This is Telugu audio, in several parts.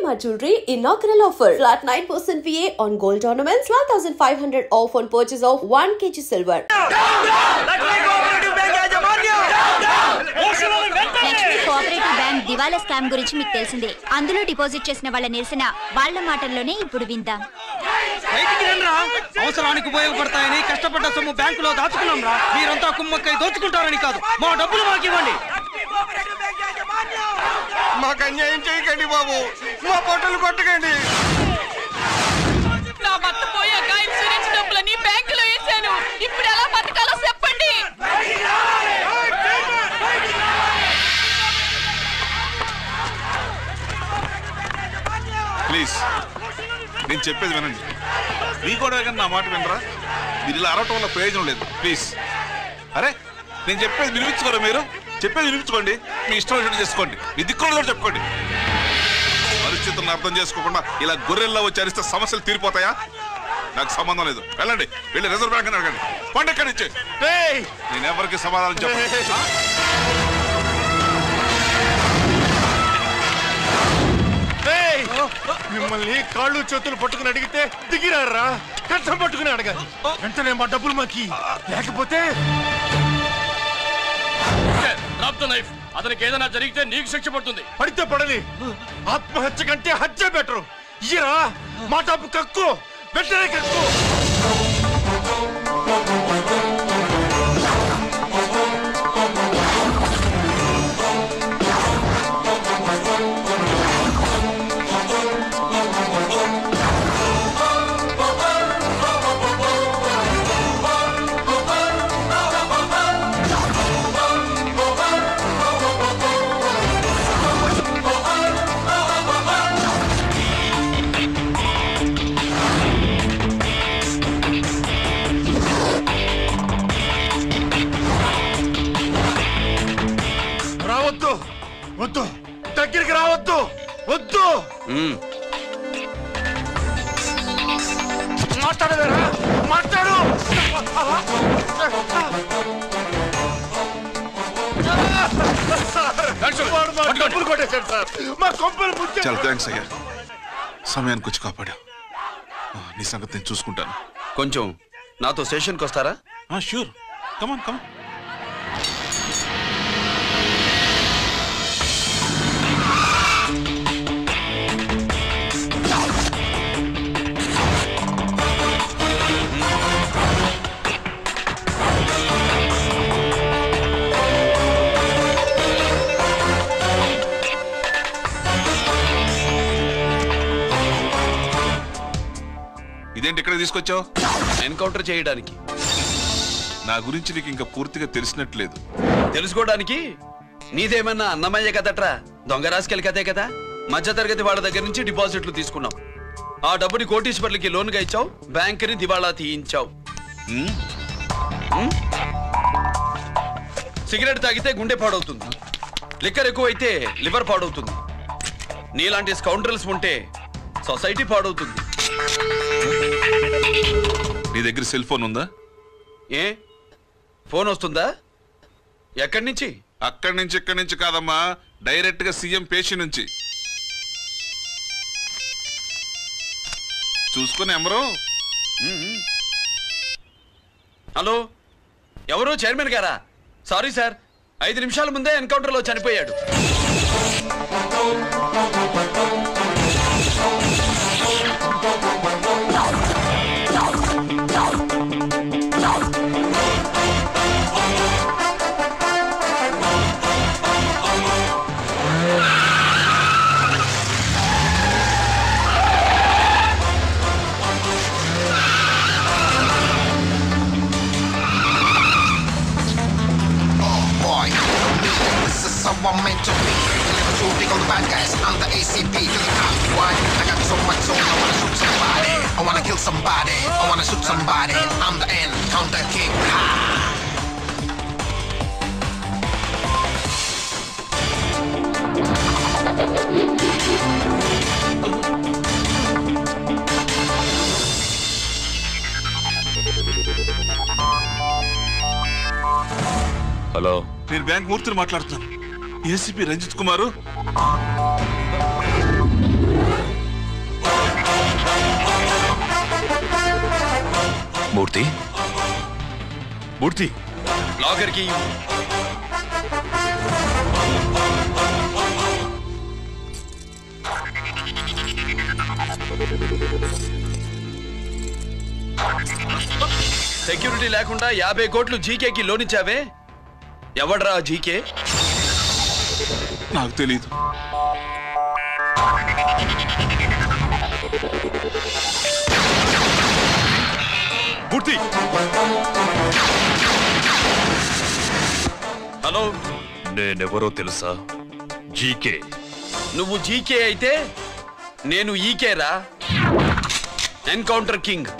Shalimar Jewelry inaugural offer. Flat 9% VA on gold ornaments, 12,500 off on purchase of 1 kg silver. Lakshmi cooperative bank దివాలా స్కామ్ గురించి మీకు తెలిసిందే. అందులో డిపాజిట్ చేసిన వాళ్ళ నిరసన వాళ్ళ మాటల్లోనే ఇప్పుడు విందాం. అవసరానికి ఉపయోగపడతాయని కష్టపడ్డ సొమ్ము బ్యాంకులో దాచుకున్నాం రా. మీరంతా కుమ్మక్కై దోచుకుంటారని కాదు, మా డబ్బులు మాకు ఇవ్వండి. మాకు అన్యాయం చేయకండి బాబు, మా పొట్టలు కొట్టకండి. నా భర్త పోయాక ఇన్సూరెన్స్ డబ్బులని బ్యాంకులో వేసాను. ఇప్పుడు ఎలా బతకాలో చెప్పండి. ప్లీజ్ నేను చెప్పేది వినండి. మీ కూడా నా మాట వినరా? మీరు ఇలా అరవటం వల్ల ప్రయోజనం లేదు. ప్లీజ్ అరే నేను చెప్పేది వినిపించుకోరా? మీరు చెప్పేది వినిపించుకోండి, మీ ఇష్టం వచ్చినట్టు చేసుకోండి, మీ దిక్కులో చెప్పుకోండి. పరిస్థితులను అర్థం చేసుకోకుండా ఇలా గొర్రెల్లో వచ్చి అరిస్తే సమస్యలు తీరిపోతాయా? నాకు సంబంధం లేదు. వెళ్ళండి, వెళ్ళి రిజర్వ్ బ్యాంక్ అని అడగండి. పండి ఎక్కడి నుంచి. నేను ఎవరికి సమాధానం చెప్పను. మిమ్మల్ని కాళ్ళు చేతులు పట్టుకుని అడిగితే దిగిరారా? కష్టం పట్టుకుని అడగాలి. వెంటనే మా డబ్బులు మాకి, లేకపోతే అతనికి ఏదైనా జరిగితే నీకు శిక్ష పడుతుంది. పడితే పడని, ఆత్మహత్య కంటే హత్య బెటరు. ఇయ్యరా మా డబ్బు, కక్కు, వెంటనే కక్కు. వద్దు, దగ్గరికి రావద్దు, వద్దు. మాట్లాడవేరా? మాట్లాడు. చాలా థ్యాంక్స్ అయ్యా, సమయానికి వచ్చి కాపాడా. నీ సంగతి నేను చూసుకుంటాను. కొంచెం నాతో స్టేషన్కి వస్తారా? షూర్, కమాన్ కమాన్. ఇదేంటి ఇక్కడ తీసుకొచ్చావు? ఎన్కౌంటర్ చేయడానికి. నా గురించి నీకు ఇంకా పూర్తిగా తెలిసినట్లేదు. తెలుసుకోవడానికి నీదేమన్నా అన్నమయ్య కదట్రా, దొంగ రాసుకెళ్ళి కదే కదా. మధ్యతరగతి వాళ్ళ దగ్గర నుంచి డిపాజిట్లు తీసుకున్నావు. ఆ డబ్బుని కోటీశ్వర్లకి లోన్గా ఇచ్చావు, బ్యాంకుని దివాళా తీయించావు. సిగరెట్ తాగితే గుండె పాడవుతుంది, లిక్కర్ ఎక్కువైతే లివర్ పాడవుతుంది. నీలాంటి స్కౌండ్రల్స్ ఉంటే సొసైటీ పాడవుతుంది. నీ దగ్గర సెల్ ఫోన్ ఉందా? ఏ ఫోన్ వస్తుందా? ఎక్కడి నుంచి? అక్కడి నుంచి ఇక్కడి నుంచి కాదమ్మా, డైరెక్ట్ గా సీఎం పేషి నుంచి. చూసుకుని ఎవరు? హలో, ఎవరు? చైర్మన్ గారా? సారీ సార్, 5 నిమిషాల ముందే ఎన్కౌంటర్లో చనిపోయాడు. I'm meant to be. Shooting all the bad guys, I'm the ACP. To the top, why? I got so much soul, I wanna shoot somebody. I wanna kill somebody, I wanna shoot somebody. I'm the end, counter king. Ha! Hello, నేను బ్యాంక్ మూర్తిని మాట్లాడుతున్నాను. ఏసీపీ రంజిత్ కుమారు. మూర్తి మూర్తి లాకర్ కి సెక్యూరిటీ లేకుండా 50 కోట్లు జీకేకి లోన్ ఇచ్చావే, ఎవడ్రా జీకే? నాకు తెలీదు. మూర్తి హలో, నేనెవరో తెలుసా? జీకే. నువ్వు జీకే అయితే నేను ఈకే రా, encounter king.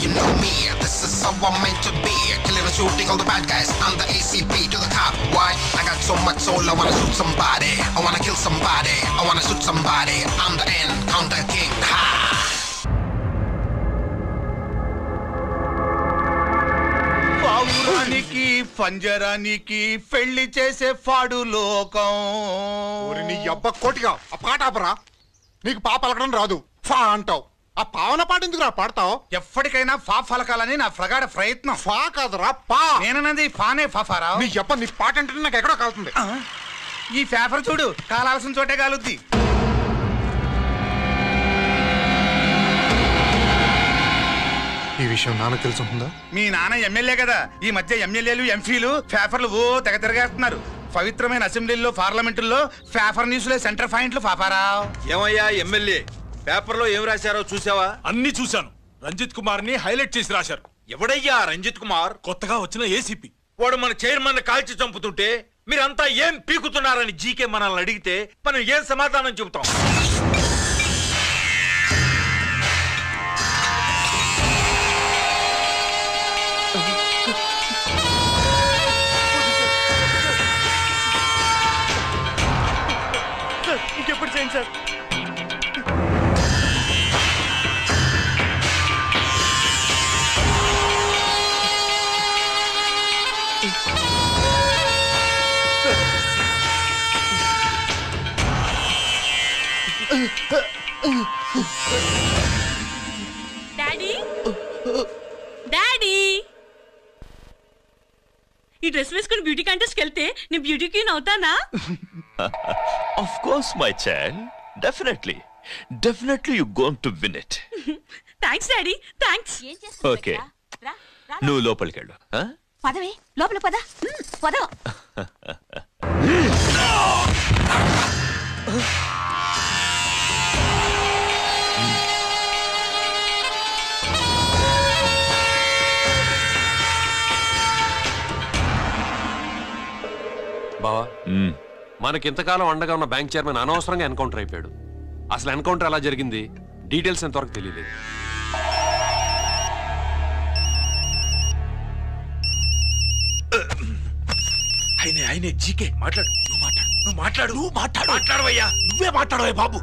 You know me, this is how I'm meant to be. Killing and shooting all the bad guys. I'm the ACP to the cop. Why? I got so much soul, I wanna shoot somebody. I wanna kill somebody. I wanna shoot somebody. I'm the encounter king. Ha! పావురానికి పంజరానికి పెళ్లి చేసే ఫాడు లోకం. నీ అబ్బ కోటిగా ఆ పాట ఆపరా. నీకు పా పలకడం రాదు, ఫా అంటావు. ఆ పావన పాట ఎందుకు రా పాడతావు? ఎప్పటికైనా ఫా ఫలకాలని నా ప్రగాఢ ప్రయత్నం. ఫా కాదురా పా. నేనన్నది ఫానే ఫాఫారా. నీ చెప్ప నీ పాట అంటే నాకు ఎక్కడో కాలుతుంది. ఈ పేపర్ చూడు, కాలాల్సిన చోటే కాలుద్ది. ఈ విషయం నాన్న తెలుసుంటుందా? మీ నాన్న ఎమ్మెల్యే కదా. ఈ మధ్య ఎమ్మెల్యేలు ఎంపీలు పేపర్లు ఓ తెగ తిరగేస్తున్నారు. పవిత్రమైన అసెంబ్లీల్లో పార్లమెంటుల్లో పేపర్ న్యూస్లో సెంటర్ పాయింట్లు పాపారా. ఏమయ్యా ఎమ్మెల్యే, పేపర్లో ఏం రాశారో చూసావా? అన్ని చూశాను. రంజిత్ కుమార్ ని హైలైట్ చేసి రాశారు. ఎవడయ్యా రంజిత్ కుమార్? కొత్తగా వచ్చిన ఏసీపీ. వాడు మన చైర్మన్ కాల్చి చంపుతుంటే మీరంతా ఏం పీకుతున్నారని జీకే మనల్ని అడిగితే మనం ఏం సమాధానం చెబుతాం? ఇంకెప్పుడు చేయండి సార్. డాడీ డాడీ, ఈ డ్రెస్ వేసుకుని బ్యూటీ కాంటెస్ట్ కెళ్తే నేను బ్యూటీ క్వీన్ అవుతానా? Of course, my child. Definitely you're going to win it. Thanks daddy, thanks. Okay. నువ్వు లోపలికి వెళ్ళు. పదవే, లోపల పద. పద. బావా, మనకింతకాలం అండగా ఉన్న బ్యాంక్ చైర్మన్ అనవసరంగా ఎన్కౌంటర్ అయిపోయాడు. అసలు ఎన్కౌంటర్ ఎలా జరిగింది, డీటెయిల్స్ ఎంతవరకు తెలియలేదు. ఆయనే జీకే. మాట్లాడు, మాట్లాడవయ్యా. నువ్వే మాట్లాడవే బాబు.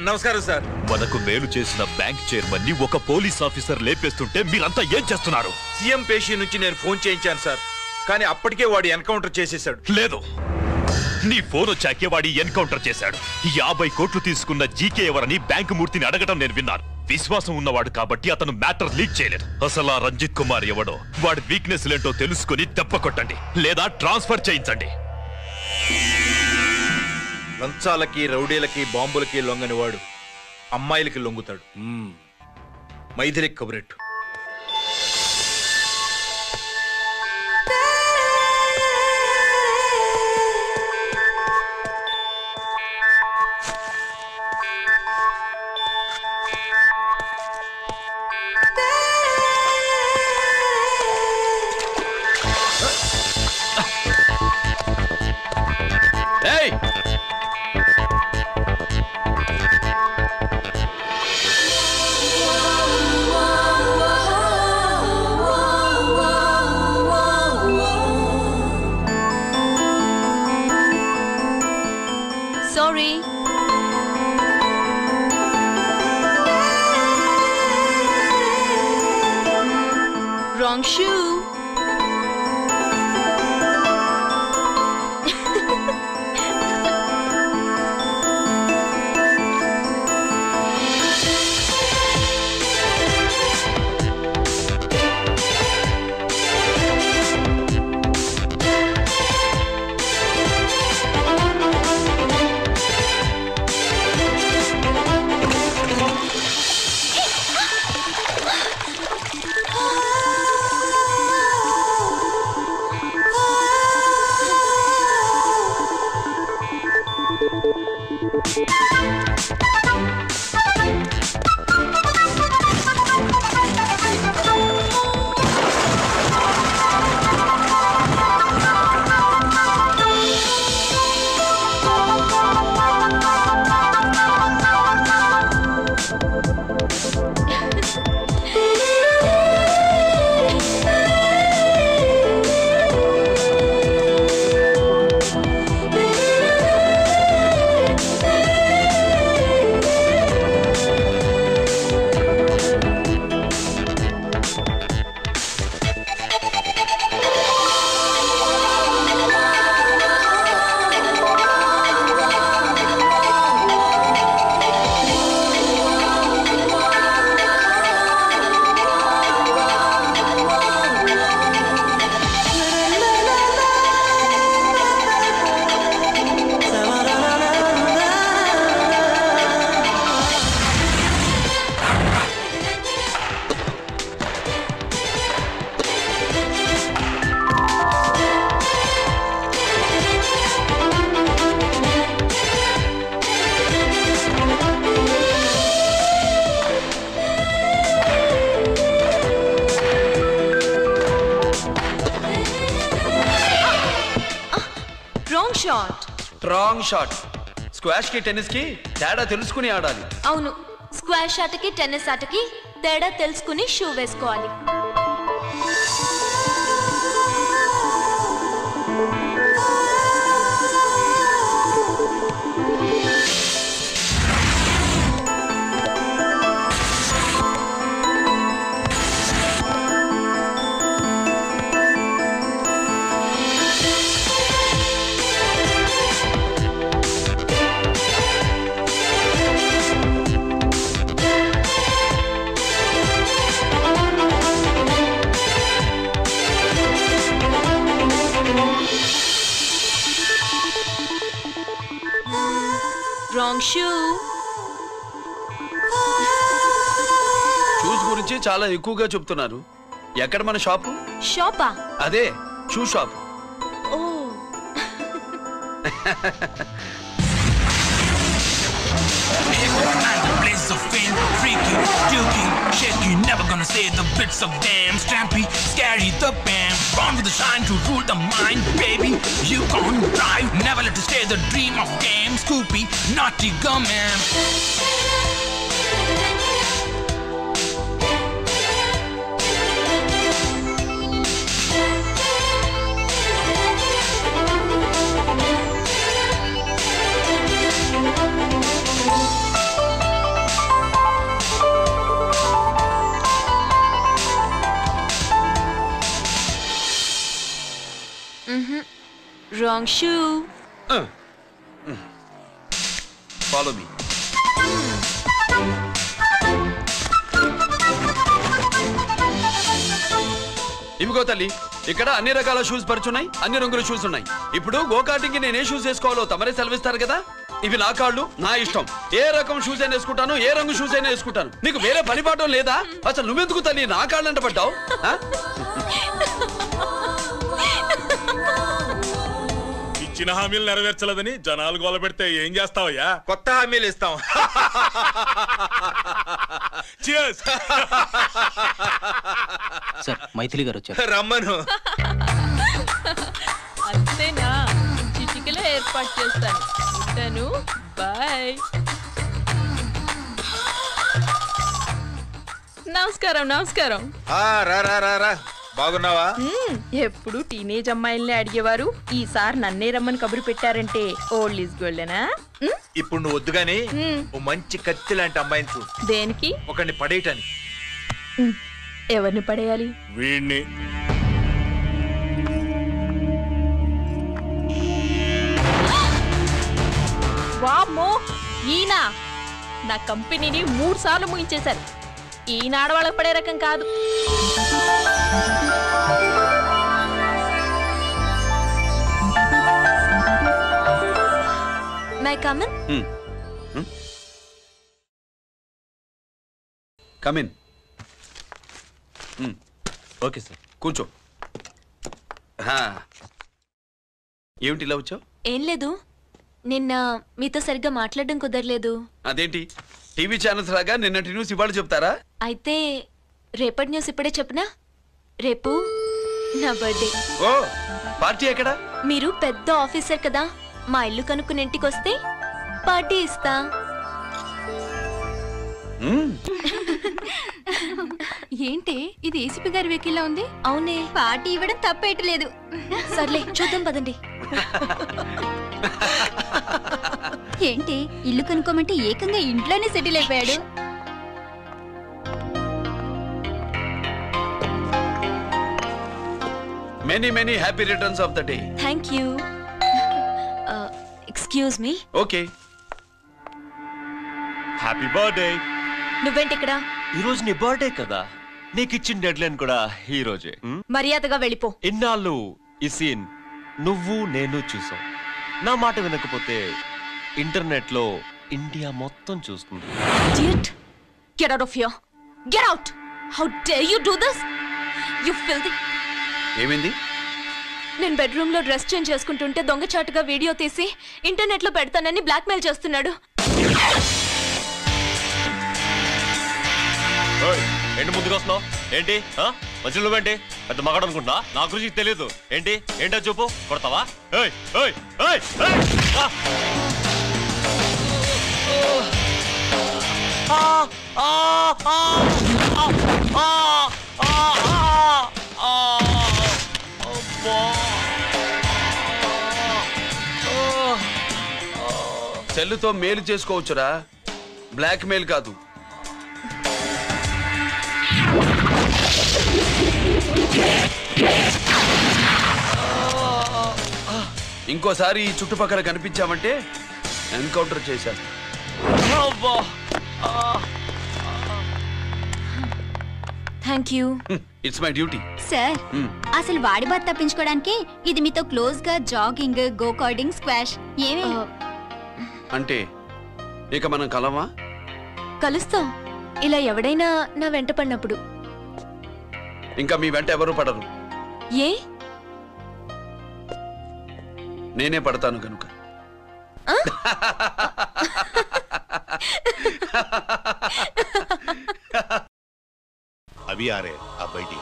నమస్కారం సార్. మనకు మేలు చేసిన బ్యాంక్ చైర్మన్ ని ఒక పోలీస్ ఆఫీసర్ లేపేస్తుంటే మీరంతా ఏం చేస్తున్నారు? సీఎం పేషీ నుంచి నేను ఫోన్ చేయించాను సార్, కానీ అప్పటికే వాడు ఎన్కౌంటర్ చేసేశాడు. లేదు, నీ ఫోన్ వచ్చాకే వాడి ఎన్కౌంటర్ చేశాడు. 50 కోట్లు తీసుకున్న జీకే ఎవరని బ్యాంకు మూర్తిని అడగడం నేను విన్నాను. విశ్వాసం ఉన్నవాడు కాబట్టి అతను మ్యాటర్ లీక్ చేయలేదు. అసలు ఆ రంజిత్ కుమార్ ఎవడో, వాడి వీక్నెస్ ఏంటో తెలుసుకుని దెబ్బ కొట్టండి, లేదా ట్రాన్స్ఫర్ చేయించండి. లంచాలకి, రౌడీలకి, బాంబులకి లొంగని వాడు అమ్మాయిలకి లొంగుతాడు. మైథిలి కబురెట్టు. shoe. Wrong shot. స్క్వాష్ కి టెన్నిస్ కి తేడా తెలుసుకుని ఆడాలి. అవును, స్క్వాష్ ఆటకి టెన్నిస్ ఆటకి తేడా తెలుసుకుని షూ వేసుకోవాలి. Wrong shoe. షూస్ గురించి చాలా ఎక్కువగా చెప్తున్నారు. ఎక్కడ మన షాపు? షాపా? అదే షూ షాప్. ఓ Blaze of fame, freaky, dukey, shaky, never gonna say the bits of damn strampy, scary the band, born with the shine to rule the mind, baby, you can't drive, never let you stay the dream of game, Scoopy, naughty gum-man. Wrong shoe. Follow me. ఇవిగో తల్లి, ఇక్కడ అన్ని రకాల షూస్ పరుచున్నాయి, అన్ని రంగుల షూస్ ఉన్నాయి. ఇప్పుడు గోకార్టింగ్ కి నేను ఏ షూస్ వేసుకోవాలో తమరే సెలవిస్తారు కదా. ఇవి నా కాళ్ళు, నా ఇష్టం. ఏ రకం షూస్ అయినా వేసుకుంటాను, ఏ రంగు షూస్ అయినా వేసుకుంటాను. నీకు వేరే పని పాఠం లేదా? అసలు నువ్వెందుకు తల్లి నా కాళ్ళు అంట పడ్డావు? ఇచ్చిన హామీలు నెరవేర్చలేదని జనాలు గోల పెడితే ఏం చేస్తావయ్యా? కొత్త హామీలు ఇస్తాం. సార్, మైథిలి గారు వచ్చారు. రమ్మను. అంతేనా? చిటికలో ఏర్పాటు చేస్తాను. ఉంటాను. బాయ్. నమస్కారం. నమస్కారం. రా రా రా రా. బాగున్నావా? ఎప్పుడు టీనేజ్ అమ్మాయిల్ని అడిగేవారు, ఈసారి నన్నే రమ్మని కబురు పెట్టారంటే ఓల్డ్ ఈజ్ గోల్డెనా? ఇప్పుడు నువ్వు వద్దుగాని ఓ మంచి కత్తి లాంటి అమ్మాయిని చూ. దేనికి? ఒకరిని పడేయటానికి. ఎవరిని పడేయాలి? వీణ్ణి. వామ్మో, ఈయన నా కంపెనీని 3 సార్లు ముగించేశారు. ఈయన ఆడవాళ్ళకి పడే రకం కాదు. My come on? Come in. Okay sir, కూర్చో. ఏమిటి ఇలా వచ్చావు? ఏం లేదు, నిన్న మీతో సరిగ్గా మాట్లాడడం కుదరలేదు. అదేంటి టీవీ ఛానల్స్ లాగా నిన్నటి న్యూస్ ఇవాళ చెప్తారా? అయితే రేపటి న్యూస్ ఇప్పుడే చెప్పనా? రేపు నా బర్త్డే. ఓ, పార్టీ ఎక్కడా? మీరు పెద్ద ఆఫీసర్ కదా, మా ఇల్లు కనుక్కుని ఇంటికి వస్తే పార్టీ ఇస్తా. ఏంటి ఇది ఏసీపీ గారి వెహికల్లా ఉంది? అవునే, పార్టీ ఇవ్వడం తప్పేయట్లేదు. సర్లే చూద్దాం పదండి. ఏంటి ఇల్లు కనుక్కోమంటే ఏకంగా ఇంట్లోనే సెటిల్ అయిపోయాడు. Many many happy returns of the day. Thank you. Excuse me. Okay. Happy birthday. నువ్వేంటి ఇక్కడ? ఈ రోజు నీ బర్త్డే కదా, నీకు ఇచ్చిన డెడ్ లైన్ కూడా ఈ రోజే. మర్యాదగా వెళ్ళిపో. ఇన్నాళ్ళు ఈ సీన్ నువ్వు నేను చూసాం. నా మాట వినకపోతే ఇంటర్నెట్ లో ఇండియా మొత్తం చూస్తుంది. Idiot! Get out of here! Get out! How dare you do this? You filthy! ఏమైంది? నేను బెడ్రూమ్ లో డ్రెస్ చేంజ్ చేసుకుంటుంటే దొంగచాటుగా వీడియో తీసి ఇంటర్నెట్ లో పెడతానని బ్లాక్మెయిల్ చేస్తున్నాడు. ఏంటి ముందుకు వస్తున్నావు? ఏంటి మంచి నువ్వేంటి పెద్ద మగాడు అనుకుంటున్నా? నా గురించి తెలియదు ఏంటి? ఏంటో చూపు, కొడతావా? సెల్లుతో మేలు చేసుకోవచ్చురా, బ్లాక్ మెయిల్ కాదు. ఇంకోసారి ఈ చుట్టుపక్కల కనిపించామంటే ఎన్కౌంటర్ చేశాను. Thank you. It's my duty. Sir, అసలు వాడి బాధ తప్పించుకోవడానికి ఇది మీతో క్లోజ్ గా జాగింగ్, గో కార్డింగ్, స్క్వాష్ ఏమే? అంటే ఇక మనం కలవా? కలుస్తాం, ఇలా ఎవడైనా నా వెంట పడినప్పుడు. ఇంకా మీ వెంట ఎవరు పడరు. ఏ? నేనే పడతాను కనుక. अभी आ रहे आप बैठिए।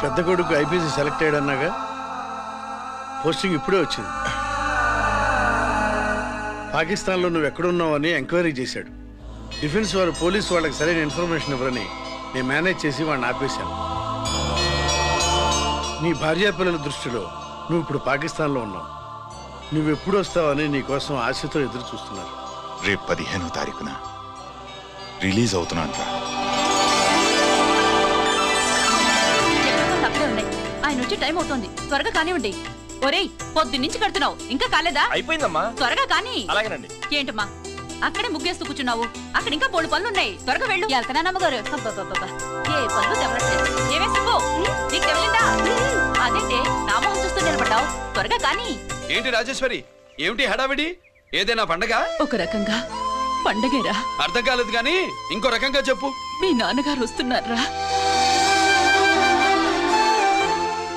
పెద్ద కొడుకు ఐపీసీ సెలెక్ట్ అయ్యాడన్నాగా, పోస్టింగ్ ఇప్పుడే వచ్చింది. పాకిస్తాన్లో నువ్వు ఎక్కడున్నావని ఎంక్వైరీ చేశాడు. డిఫెన్స్ వారు పోలీసు వాళ్ళకి సరైన ఇన్ఫర్మేషన్ ఇవ్వరని నేను మేనేజ్ చేసి వాడిని ఆపేశాను. నీ భార్యా పిల్లల దృష్టిలో నువ్వు ఇప్పుడు పాకిస్తాన్లో ఉన్నావు. నువ్వు ఎప్పుడు వస్తావని నీ కోసం ఆశతో ఎదురు చూస్తున్నారు. రేపు 15వ తారీఖున రిలీజ్ అవుతున్నాను రా. ఆయన వచ్చి టైం అవుతోంది, త్వరగా కానివ్వండి. ఒరేయ్, పొద్దున్నుంచి కడుతున్నావు, ఇంకా కాలేదా? అయిపోయిందమ్మా. త్వరగా కానీ. అలాగేనండి. ఏంటమ్మా అక్కడే ముగ్గేస్తూ కూర్చున్నావు? అక్కడ ఇంకా 3 పనులున్నాయి, త్వరగా వెళ్ళు. వెళ్తానా నమ్మగారు? ఏ పనులు తెవరట్లేదు. ఏమే సుబ్బు, నీకు తెవలిందా? అదేంటే నా మొహం చూస్తూ నిలబడ్డావు, త్వరగా కానీ. ఏంటి రాజేశ్వరి, ఏమిటి హడావిడి? ఏదైనా పండగ? ఒక రకంగా పండగేరా. అర్థం కాలేదు కానీ ఇంకో రకంగా చెప్పు. మీ నాన్నగారు వస్తున్నారా?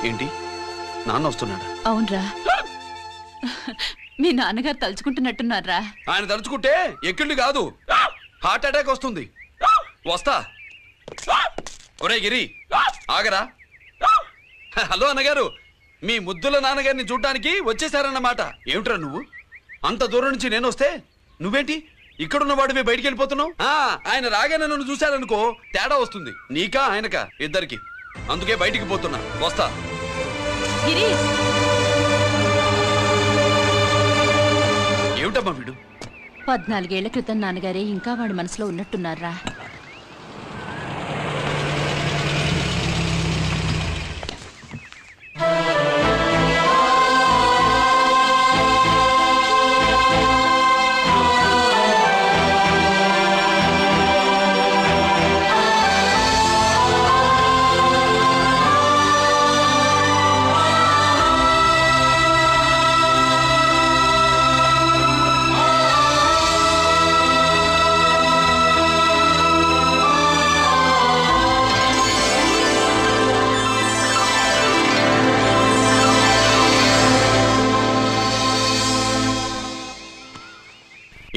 ఏంటి, నాన్న వస్తున్నాడా? అవునరా, మీ నాన్నగారు తలుచుకుంటున్నట్టున్నారా? ఆయన తలుచుకుంటే ఎక్కిళ్ళు కాదు, హార్ట్ అటాక్ వస్తుంది. వస్తా. ఒరే గిరి ఆగరా. హలో అన్నగారు, మీ ముద్దుల నాన్నగారిని చూడ్డానికి వచ్చేసారన్నమాట. ఏమిట్రా నువ్వు? అంత దూరం నుంచి నేను వస్తే నువ్వేంటి ఇక్కడున్న వాడివి బయటికి వెళ్ళిపోతున్నావు? ఆయన రాగానే నన్ను చూశారనుకో తేడా వస్తుంది. నీకా ఆయనకా ఇద్దరికి. అందుకే బయటికి పోతున్నా. వస్తా. ఏమిటమ్మా వీడు? 14 ఏళ్ల క్రితం నాన్నగారే ఇంకా వాడి మనసులో ఉన్నట్టున్నారా?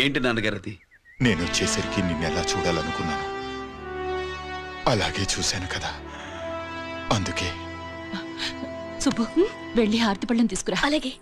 ఏంటి నాన్నగారు అది? నేను వచ్చేసరికి నిన్నెలా చూడాలనుకున్నాను, అలాగే చూశాను కదా, అందుకే. సుబ్బు, వెళ్ళి హారతి పళ్ళని తీసుకురా. అలాగే.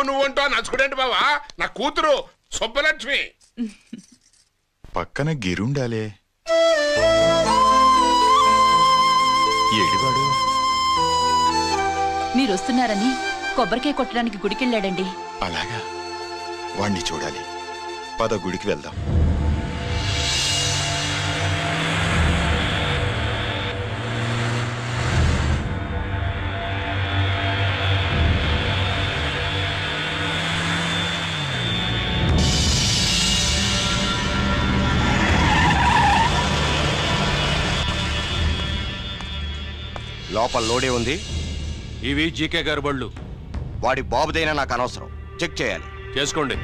నువ్వు అంటా నచ్చుకుడేంటి బావా? నా కూతురు సుబ్బలక్ష్మి. పక్కన గిరుండాలే. ఏడివాడు? మీరు వస్తున్నారని కొబ్బరికాయ కొట్టడానికి గుడికెళ్ళాడండి. అలాగా, వాణ్ణి చూడాలి. పద గుడికి వెళ్దాం. లోపల లోడే ఉంది. ఇవి జీకే గారి బళ్ళు. వాడి బాబుదైనా నాకు అనవసరం. చెక్ చేయాలి. చేసుకోండి.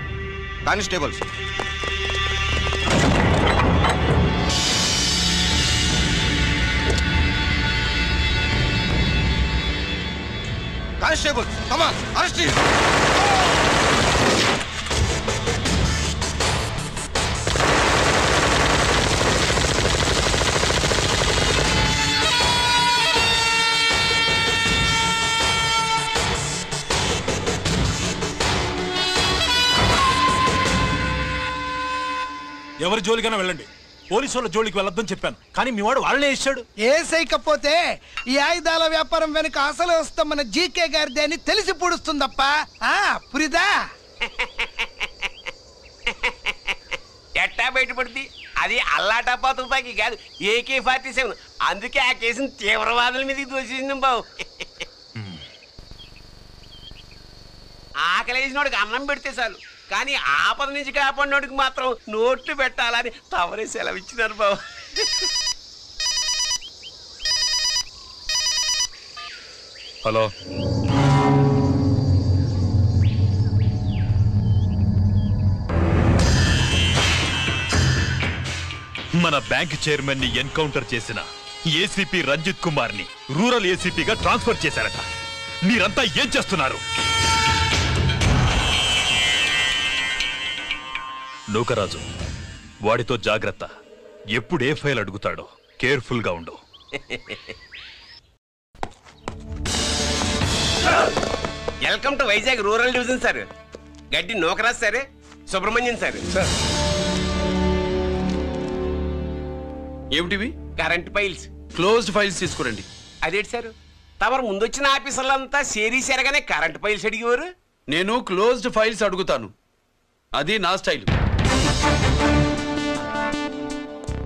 Constables, constables, come on, arrest him. ఎవరి జోలికైనా వెళ్ళండి, పోలీసు వాళ్ళ జోలికి వెళ్ళొద్దని చెప్పాను, కానీ మీ వాడు వాళ్ళనే ఇచ్చాడు. ఏసైకపోతే ఈ ఆయుధాల వ్యాపారం వెనుక అసలు వస్తాం మన జీకే గారిది అని తెలిసి పూడుస్తుందప్ప. పురిదా ఎట్టా బయటపడుతుంది? అది అల్లాటప్పా తుపాకీ కాదు, AK-47. అందుకే ఆ కేసుని తీవ్రవాదుల మీదకి దోషించాం బాబు. ఆకలేసినోడికి అన్నం పెడితే చాలు, కానీ ఆపద నుంచి కాపాడినోడికి మాత్రం నోట్లు పెట్టాలని తవరే సెలవు ఇచ్చినారు బాబు. హలో, మన బ్యాంక్ చైర్మన్ ని ఎన్కౌంటర్ చేసిన ఏసీపీ రంజిత్ కుమార్ ని రూరల్ ఏసీపీగా ట్రాన్స్ఫర్ చేశారట. మీరంతా ఏం చేస్తున్నారు? నూకరాజు, వాడితో జాగ్రత్త. ఎప్పుడు ఏ ఫైల్ అడుగుతాడో కేర్ఫుల్ గా ఉండు. Welcome to Vizag rural division sir. Gaddi Nukaraju sir, Subrahmanyam sir. ఏమిటివి? Current files. క్లోజ్డ్ ఫైల్స్ తీసుకురండి. అదేంటి సార్, తమరు ముందొచ్చిన ఆఫీసర్లంతా సేరీసారగానే కరెంట్ ఫైల్స్ అడిగేవారు. నేను క్లోజ్డ్ ఫైల్స్ అడుగుతాను, అది నా style.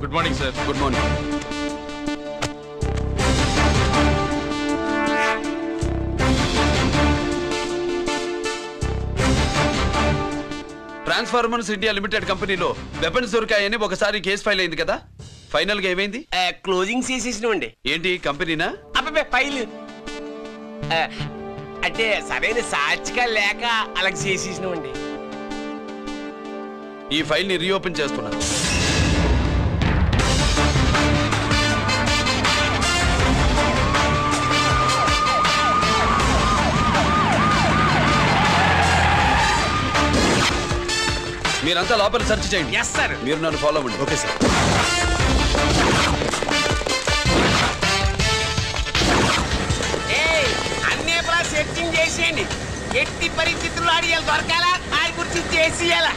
Good morning sir. Good morning. Transformers India limited కంపెనీలో వెపన్స్ దొరికాయని ఒకసారి కేసు ఫైల్ అయింది కదా, ఫైనల్ గా ఏమైంది? క్లోజింగ్ చేసేసినండి. ఏంటి కంపెనీనా? అబ్బే ఫైల్ అంటే సరైన సాక్షిగా లేక అలా చేసేసినండి. ఈ ఫైల్ ని రీఓపెన్ చేస్తున్నా. మీరంతా లోపల సెర్చ్ చేయండి. Yes sir. మీరు నన్ను ఫాలో అవ్వండి. Okay sir. అన్నీ సెర్చింగ్ చేసేయండి. ఎట్టి పరిస్థితుల్లో అడియాలి దొరకాలా ఆయన గురించి చేసేయాలా.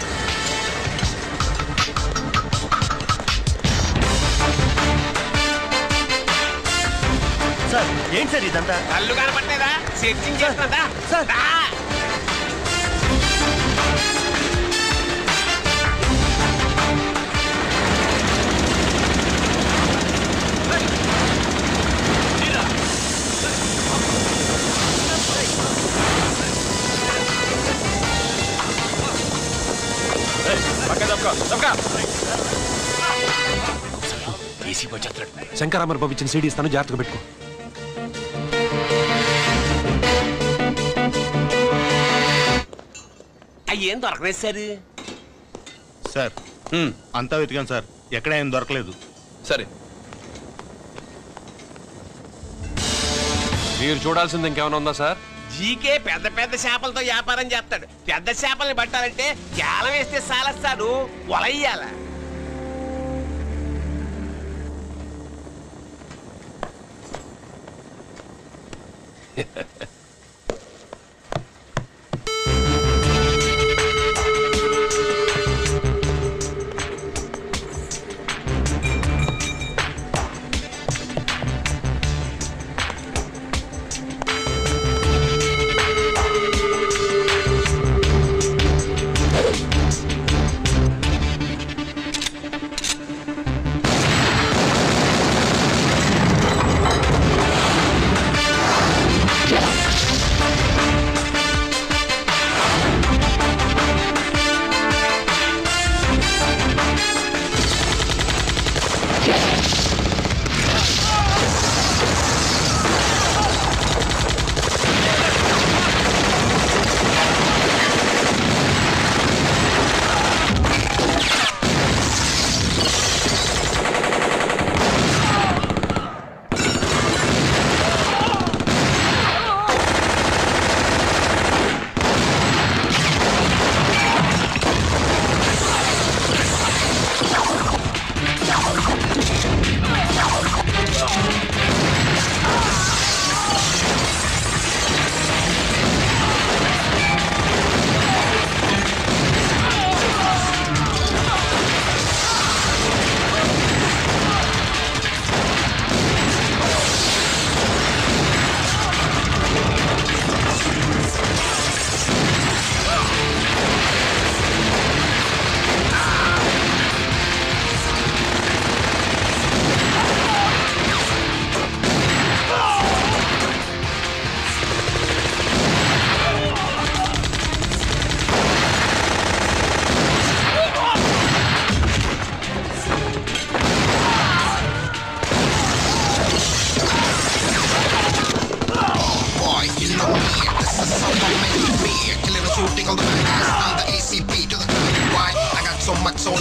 సార్ ఏంటి సార్ ఇదంతా? కళ్ళు కనపట్టలేదా? సెర్చింగ్ చేస్తున్నదా? శంకరామర్ బాబు ఇచ్చిన సీడీ ఇస్తాను, జాగ్రత్తగా పెట్టుకో. అయ్యేం దొరకలేదు సార్. సార్ అంతా వెతికాం సార్, ఎక్కడ ఏం దొరకలేదు. సరే, మీరు చూడాల్సింది ఇంకేమైనా ఉందా సార్? జీకే పెద్ద పెద్ద చేపలతో వ్యాపారం చేస్తాడు. పెద్ద చేపల్ని పట్టాలంటే కేలం వేస్తే సాలస్తాడు, వలయ్యాల.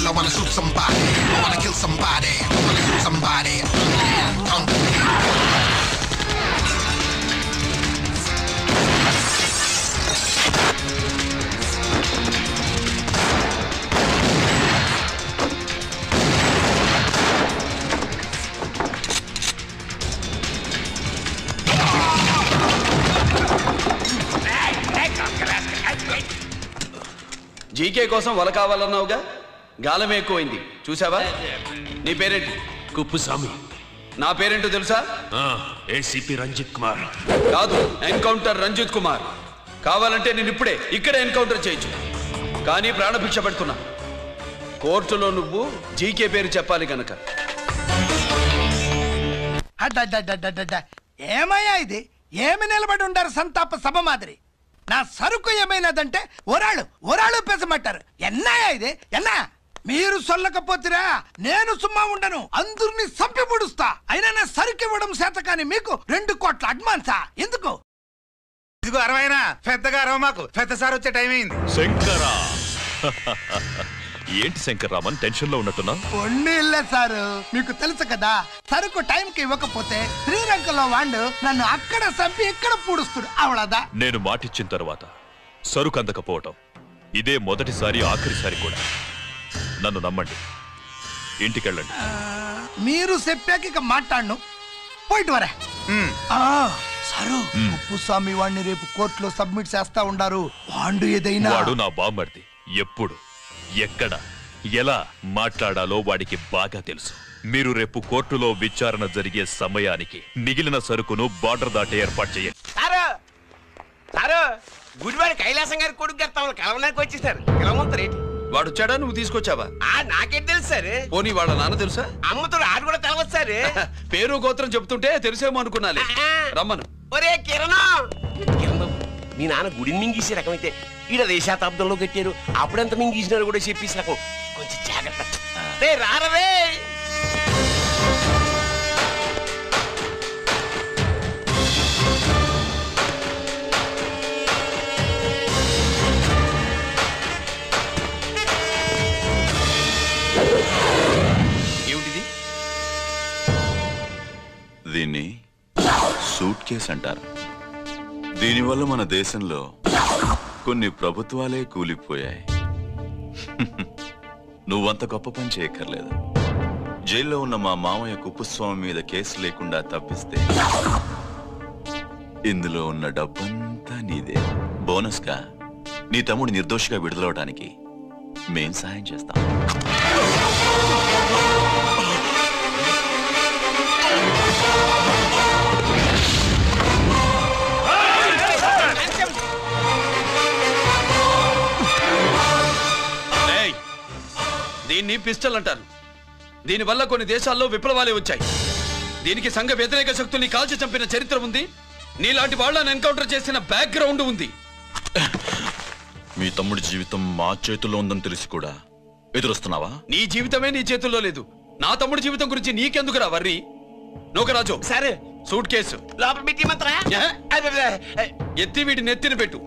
I wanna shoot somebody, I wanna kill somebody, I wanna shoot somebody. GK కోసం వల కావాలన్నావుగా, గాలం ఎక్కువైంది చూసావా? నీ పేరేంటి? కుప్పుస్వామి. నా పేరేంటో తెలుసా? ఏసీపీ రంజిత్ కుమార్. కాదు, ఎన్కౌంటర్ రంజిత్ కుమార్. కావాలంటే నేను ఇప్పుడే ఇక్కడే ఎన్కౌంటర్ చేయొచ్చు, కానీ ప్రాణభిక్ష పెడుతున్నా. కోర్టులో నువ్వు జీకే పేరు చెప్పాలి గనక. ఏమయ్యా ఇది? ఏమి నిలబడి ఉండారు సంతాప సభ మాదిరి? నా సరుకు ఏమైనదంటే ఒరాళ్ళు పెసమంటారు. ఎన్నాయా ఇది? ఎన్నా మీరు సొల్లకపోతురా నేను సుమ్మా ఉండను, అందరిని సంపి పొడుస్తా. అయినా నా సరుకు ఇవ్వడం చేత కానీ మీకు 2 కోట్ల అడ్వాన్సా? ఎందుకు? ఇదిగో అరవైనా పెద్దగా అరవ, మాకు పెద్ద సార్ వచ్చే టైం అయింది. శంకరా ఏంటి శంకర్రామన్ టెన్షన్ లో ఉన్నట్టున్నా? ఇల్లే సారు, మీకు తెలుసు కదా, సరుకు టైంకి ఇవ్వకపోతే శ్రీరంగంలో వాడు నన్ను అక్కడ చంపి ఇక్కడ పూడుస్తుడు. అవళదా నేను మాటిచ్చిన తర్వాత సరుకు అందకపోవటం ఇదే మొదటిసారి, ఆఖరిసారి కూడా. నన్ను నమ్మండి, ఇంటికెళ్ళండి. మీరు చెప్పాక ఇక మాట్లాడను. పోయిట్ వరే. సారు, ఉప్పుస్వామి వాడిని రేపు కోర్టులో సబ్మిట్ చేస్తా ఉండారు. వాడు ఏదైనా వాడు నా బామ్మర్ది. ఎప్పుడు, ఎక్కడ, ఎలా మాట్లాడాలో వాడికి బాగా తెలుసు. మీరు రేపు కోర్టులో విచారణ జరిగే సమయానికి మిగిలిన సరుకును బార్డర్ దాటి ఏర్పాటు చేయండి. గుడివాడి కైలాసం గారి కొడుకు గారు తమను కలవడానికి వచ్చేసారు. కలవంతరేటి? వాడు వచ్చాడా, నువ్వు తీసుకొచ్చావా? నాకేం తెలుసు సార్. పోనీ వాళ్ళ నాన్న తెలుసా? అమ్మతో ఆడు కూడా తెలవచ్చు సార్. పేరు గోత్రం చెప్తుంటే తెలిసేమో అనుకున్నాలే. రమ్మను. ఒరే కిరణ్ బాబు, మీ నాన్న గుడిని మింగేసే రకమైతే ఈడ దేశాతాబ్దంలో కట్టారు. అప్పుడెంత మింగేసినారు కూడా చెప్పేసి రకం. కొంచెం జాగ్రత్త. రే రారవే. ఏమిటిది? దీన్ని సూట్ కేస్ అంటారు. దీనివల్ల మన దేశంలో కొన్ని ప్రభుత్వాలే కూలిపోయాయి. నువ్వంత గొప్ప పని చేయక్కర్లేదు. జైల్లో ఉన్న మా మామయ్య కుప్పస్వామి మీద కేసు లేకుండా తప్పిస్తే ఇందులో ఉన్న డబ్బంతా నీదే. బోనస్గా నీ తమ్ముడు నిర్దోషిగా విడుదలవడానికి మేం సాయం చేస్తాం. దీన్ని పిస్టల్ అంటారు. దీనివల్ల కొన్ని దేశాల్లో విప్లవాలే వచ్చాయి. దీనికి సంఘ వ్యతిరేక శక్తుల్ని కాల్చి చంపిన చరిత్ర ఉంది. నీలాంటి వాళ్ళని ఎన్కౌంటర్ చేసిన బ్యాక్గ్రౌండ్ ఉంది. మీ తమ్ముడి జీవితం మా చేతుల్లో ఉందని తెలిసి కూడా ఎదురొస్తున్నావా? నీ జీవితమే నీ చేతుల్లో లేదు. నా తమ్ముడి జీవితం గురించి నీకెందుకురా వర్రి? నోకరాజు, సరే సూట్ కేసు లోపల పెట్టి మాత్రా ఎత్తి వీటి నెత్తిన పెట్టు.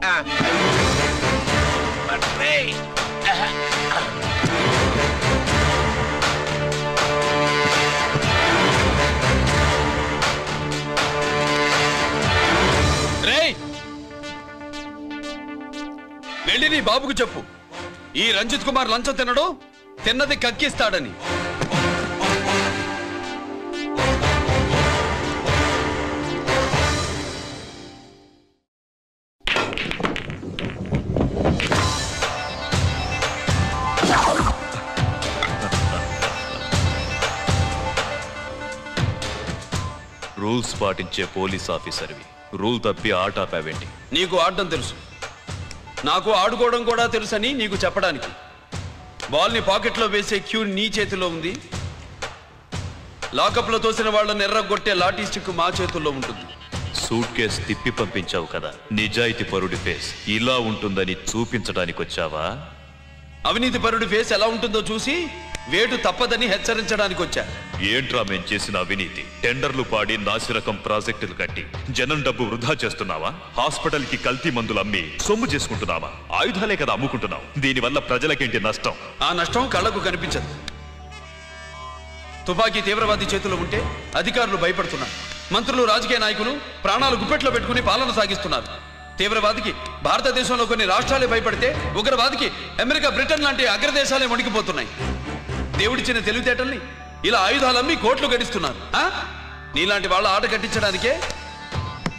వెళ్ళి నీ బాబుకు చెప్పు, ఈ రంజిత్ కుమార్ లంచం తినడు, తిన్నది కక్కిస్తాడని. రూల్స్ పాటించే పోలీస్ ఆఫీసర్వి రూల్ తప్పి ఆట ఆపావేంటి? నీకు ఆడడం తెలుసు, నాకు ఆడుకోవడం కూడా తెలుసని నీకు చెప్పడానికి. బాల్ని పాకెట్లో వేసే క్యూ నీ చేతిలో ఉంది. లాకప్లో తోసిన వాళ్ళని ఎర్రగొట్టే లాఠీ స్టిక్ మా చేతుల్లో ఉంటుంది. సూట్ కేసు తిప్పి పంపించావు కదా, నిజాయితీ పరుడి ఫేస్ ఇలా ఉంటుందని చూపించడానికి వచ్చావా? అవినీతి పరుడి ఫేస్ ఎలా ఉంటుందో చూసి వేటు తప్పదని హెచ్చరించడానికి వచ్చా. ఏంట్రా మేం చేసిన అవినీతి? టెండర్లు పాడి నాసిరకం ప్రాజెక్టులు కట్టి జనం డబ్బు వృధా చేస్తున్నావా? హాస్పిటల్ కి కల్తీ మందులు అమ్మి సొమ్ము చేసుకుంటున్నావా? ఆయుధాలే కదా అమ్ముకుంటున్నావు. దీనివల్ల ప్రజలకేంటి నష్టం? ఆ నష్టం కళ్ళకు కనిపించదు. తుపాకీ తీవ్రవాది చేతిలో ఉంటే అధికారులు భయపడుతున్నారు. మంత్రులు, రాజకీయ నాయకులు ప్రాణాలు గుప్పెట్లో పెట్టుకుని పాలన సాగిస్తున్నారు. తీవ్రవాదికి భారతదేశంలో కొన్ని రాష్ట్రాలే భయపడితే ఉగ్రవాదికి అమెరికా, బ్రిటన్ లాంటి అగ్రదేశాలే వణికిపోతున్నాయి. దేవుడిచ్చిన తెలివితేటల్ని ఇలా ఆయుధాలమ్మి కోట్లు గడిస్తున్నారు. నీలాంటి వాళ్ళ ఆట కట్టించడానికే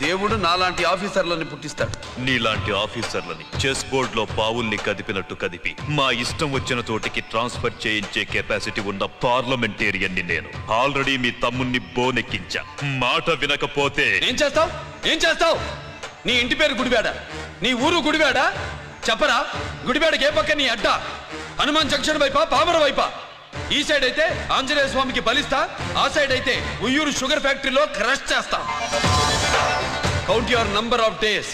దేవుడు నాలాంటి ఆఫీసర్లని పుట్టిస్తాడు. నీలాంటి ఆఫీసర్లని చెస్ బోర్డ్ లో పావుల్ని కదిపినట్టు కదిపి మా ఇష్టం వచ్చిన చోటికి ట్రాన్స్ఫర్ చేయించే కెపాసిటీ ఉన్న పార్లమెంటేరియన్ ని నేను. ఆల్రెడీ మీ తమ్ముణ్ణి బోనెక్కించా. మాట వినకపోతే ఏం చేస్తావు? ఏం చేస్తావు? నీ ఇంటి పేరు గుడివాడ, నీ ఊరు గుడివాడ. చెప్పరా, గుడివాడకి ఏ పక్క నీ అడ్డా? హనుమాన్ జంక్షన్ వైపా పామర వైపా? ఈ సైడ్ అయితే ఆంజనేయ స్వామికి బలిస్తా, ఆ సైడ్ అయితే ఉయ్యూరు షుగర్ ఫ్యాక్టరీలో క్రష్ చేస్తా. Count your number of days.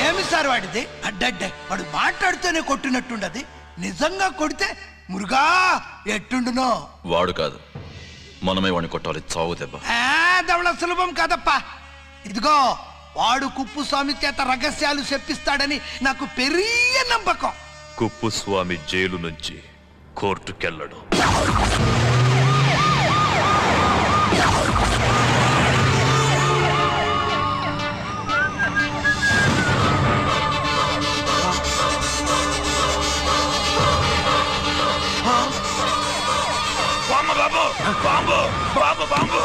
ఏమి సార్ వాడిది? అడ్డడ్డే వాడు మాట్లాడుతూనే కొట్టినట్టుండది. నిజంగా కొడితే మురుగా ఎట్టుండునో. వాడు కాదు, మనమే వాడిని కొట్టాలి. చావు దెబ్బ. దవళ సులభం కాదప్పా. ఇదిగో వాడు కుప్పుస్వామి చేత రహస్యాలు చెప్పిస్తాడని నాకు పెరియ నమ్మకం. కుప్పుస్వామి జైలు నుంచి కోర్టుకెళ్ళడు. Bomb bomb bomb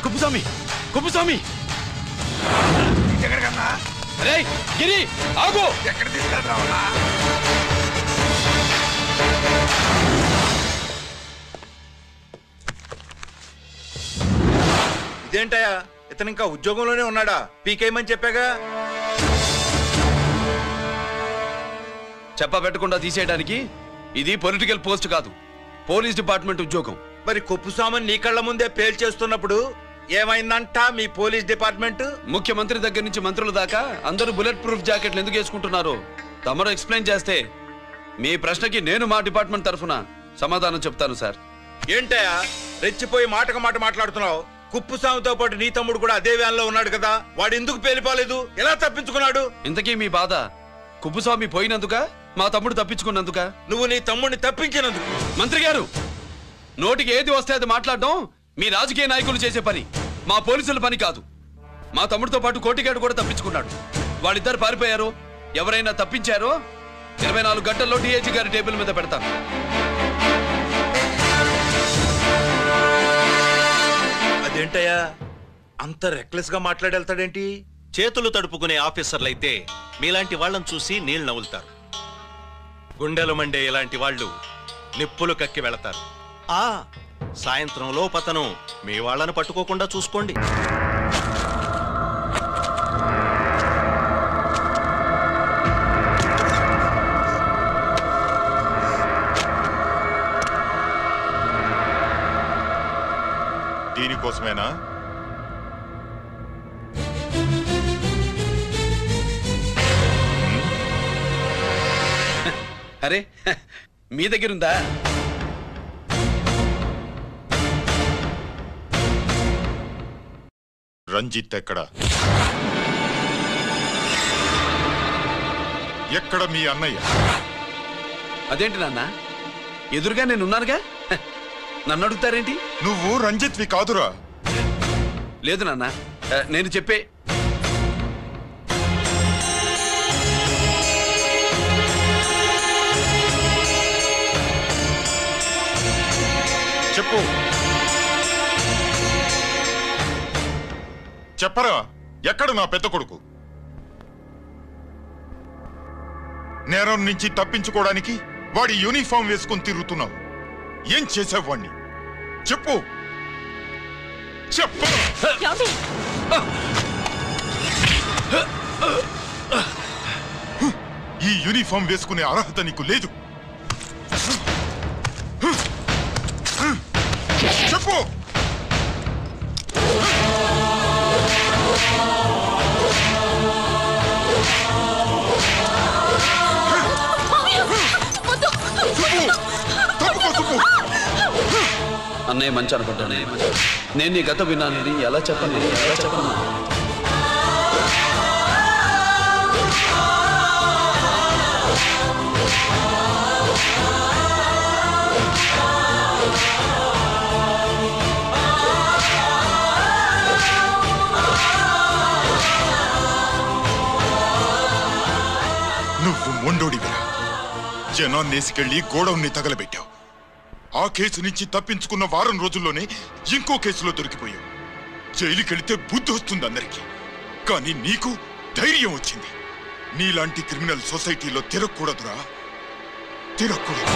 Kuppuswamy, Kuppuswamy! ఎక్కడికన్నా? అరే గిరి ఆగు! ఎక్కడ తీసుకెళ్తావన్నా? ఇదేంటయ్యా, ఇతను ఇంకా ఉద్యోగంలోనే ఉన్నాడా? పీకేయమని చెప్పాగా. చెప్ప పెట్టకుండా తీసేయడానికి ఇది పొలిటికల్ పోస్ట్ కాదు, పోలీస్ డిపార్ట్మెంట్ ఉద్యోగం. మరి కుప్పుస్వామిని నీ కళ్ళ ముందే పేల్చేస్తున్నప్పుడు ఏమైందంట మీ పోలీస్ డిపార్ట్మెంట్? ముఖ్యమంత్రి దగ్గర నుంచి మంత్రుల దాకా అందరూ బుల్లెట్ ప్రూఫ్ జాకెట్లు ఎందుకు వేసుకుంటున్నారు తమరు ఎక్స్ప్లెయిన్ చేస్తే మీ ప్రశ్నకి నేను మా డిపార్ట్మెంట్ తరఫున సమాధానం చెప్తాను సార్. ఏంటయ్యా రెచ్చిపోయి మాటకు మాట మాట్లాడుతున్నావు? కుప్పుస్వామితో పాటు నీ తమ్ముడు కూడా అదే వ్యాన్ లో ఉన్నాడు కదా, వాడు ఎందుకు పేలిపోలేదు? ఎలా తప్పించుకున్నాడు? ఇంతకీ మీ బాధ కుప్పుస్వామి పోయినందుక, మా తమ్ముడు తప్పించుకున్నందుక? నువ్వు నీ తమ్ముడిని తప్పించినందుకు. మంత్రి గారు, నోటికి ఏది వస్తే అది మాట్లాడడం మీ రాజకీయ నాయకులు చేసే పని, మా పోలీసుల పని కాదు. మా తమ్ముడితో పాటు కోటిగాడు కూడా తప్పించుకున్నాడు. వాళ్ళిద్దరు పారిపోయారు. ఎవరైనా తప్పించారో 24 గంటల్లో డిఐజీ గారి టేబుల్ మీద పెడతాను. అదేంటయ్యా అంత రెక్లెస్ గా మాట్లాడేళ్తాడేంటి? చేతులు తడుపుకునే ఆఫీసర్లైతే మీలాంటి వాళ్ళని చూసి నీళ్ళు నవ్వులుతారు. గుండెలు మండే ఇలాంటి వాళ్ళు నిప్పులు కక్కి వెళతారు. సాయంత్రం లోపతను మీ వాళ్ళని పట్టుకోకుండా చూసుకోండి. దీనికోసమేనా? అరే మీ దగ్గరుందా? రంజిత్ ఎక్కడ? ఎక్కడ మీ అన్నయ్య? అదేంటి నాన్న, ఎదురుగా నేనున్నానుగా, నన్ను అడుగుతారేంటి? నువ్వు రంజిత్వి కాదురా. లేదు నాన్న, నేను చెప్పే చెప్పు. చెప్పరా, ఎక్కడ నా పెద్ద కొడుకు? నేరం నుంచి తప్పించుకోవడానికి వాడి యూనిఫామ్ వేసుకుని తిరుగుతున్నావు. ఏం చేసావు వాణ్ణి? చెప్పు చెప్పు. ఈ యూనిఫామ్ వేసుకునే అర్హత నీకు లేదు. చెప్పు. అన్నయ్య మంచి అనుకుంటానే. నేను నీ గత విన్నాను, ఎలా చెప్పను? చెడ్డోడివిరా. జనాన్నేసుకెళ్లి గోడౌన్ని తగలబెట్టావు. ఆ కేసు నుంచి తప్పించుకున్న వారం రోజుల్లోనే ఇంకో కేసులో దొరికిపోయావు. జైలుకెళితే బుద్ధి వస్తుంది అందరికీ, కానీ నీకు ధైర్యం వచ్చింది. నీలాంటి క్రిమినల్ సొసైటీలో తిరగకూడదురా, తిరగకూడదు.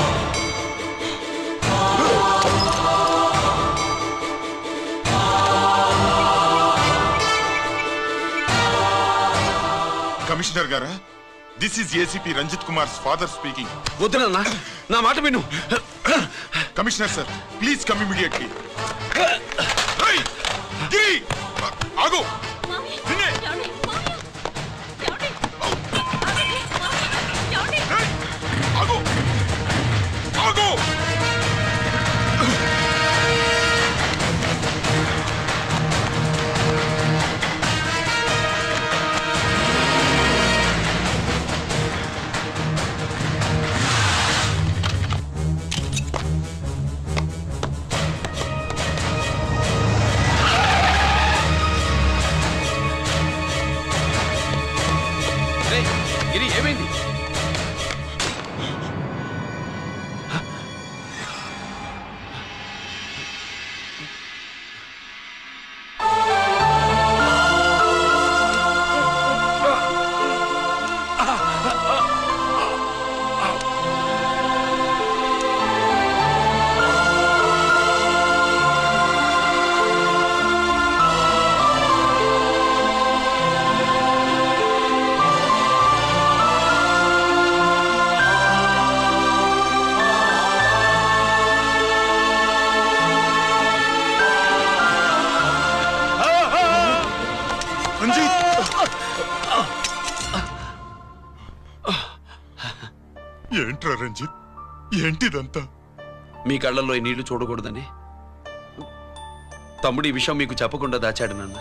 కమిషనర్ గారా, this is ACP Ranjith Kumar father speaking. వద్దునన్నా, నా మాట విను. Commissioner sir, please come immediately. Giri, ఆగు. నిన్నే. ఆగు, ఆగు. గిరి, ఏమైంది? ఏంట్రా రంజిత్, ఏంటిదంతా? మీ కళ్ళల్లో ఈ నీళ్లు చూడకూడదని తమ్ముడు ఈ విషయం మీకు చెప్పకుండా దాచాడు నాన్న.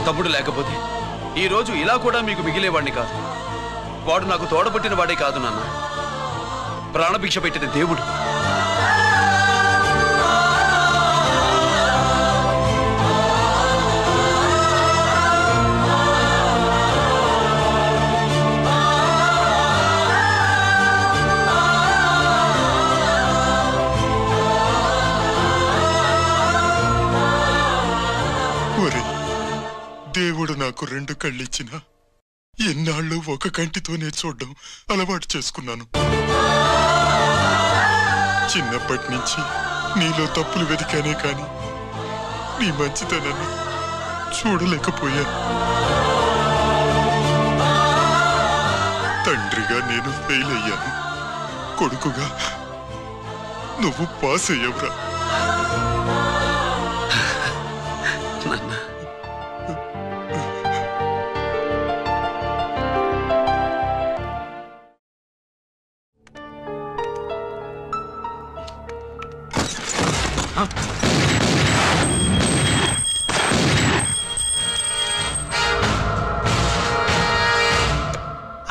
తమ్ముడు లేకపోతే ఈ రోజు ఇలా కూడా మీకు మిగిలేవాడిని కాదు. వాడు నాకు తోడబుట్టిన వాడే కాదు నాన్న, ప్రాణభిక్ష పెట్టిన దేవుడు. దేవుడు నాకు 2 కళ్ళిచ్చిన ఎన్నాళ్ళు ఒక కంటితోనే చూడడం అలవాటు చేసుకున్నాను. చిన్నప్పటి నుంచి నీలో తప్పులు వెతికానే కాని నీ మంచితనాన్ని చూడలేకపోయాను. తండ్రిగా నేను ఫెయిల్ అయ్యాను, కొడుకుగా నువ్వు పాస్ అయ్యావురా.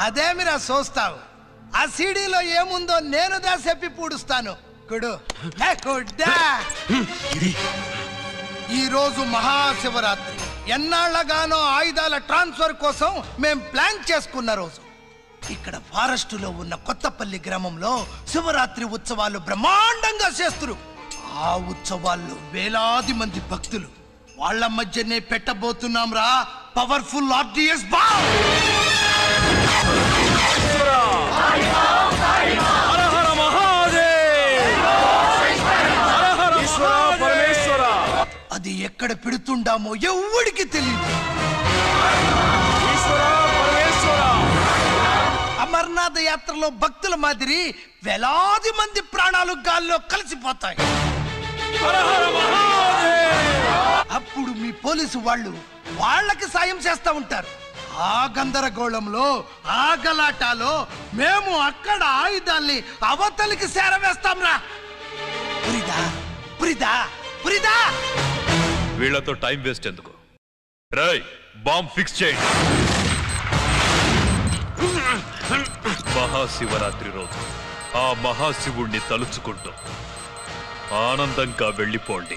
అదేమిరా చూస్తావు? ఆ సీడీలో ఏముందో నేను చెప్పి పూడుస్తాను. కుడు ఈ రోజు మహాశివరాత్రి. ఎన్నాళ్లగానో ఆయుధాల ట్రాన్స్ఫర్ కోసం మేం ప్లాన్ చేసుకున్న రోజు. ఇక్కడ ఫారెస్ట్ లో ఉన్న కొత్తపల్లి గ్రామంలో శివరాత్రి ఉత్సవాలు బ్రహ్మాండంగా చేస్తురు. ఆ ఉత్సవాల్లో వేలాది మంది భక్తులు. వాళ్ళ మధ్యనే పెట్టబోతున్నాం రా పవర్ఫుల్ ఆర్డిఎస్ బాంబ్. అది ఎక్కడ పెడుతుండామో ఎవడికి తెలియదు. అమర్నాథ్ యాత్రలో భక్తుల మాదిరి వేలాది మంది ప్రాణాలు గాల్లో కలిసిపోతాయి. అప్పుడు మీ పోలీసు వాళ్ళు వాళ్ళకి సాయం చేస్తా ఉంటారు. ఆ గందరగోళంలో ఆ గలాటాలో మేము అక్కడ ఆయుధాల్ని అవతలికి చేరవేస్తాం రా. పురిదా పురిదా పురిదా. వీళ్లతో టైం వేస్ట్ ఎందుకు? రై, బాంబ్ ఫిక్స్ చేయండి. మహాశివరాత్రి రోజు ఆ మహాశివుణ్ణి తలుచుకుంటూ ఆనందంగా వెళ్ళిపోండి.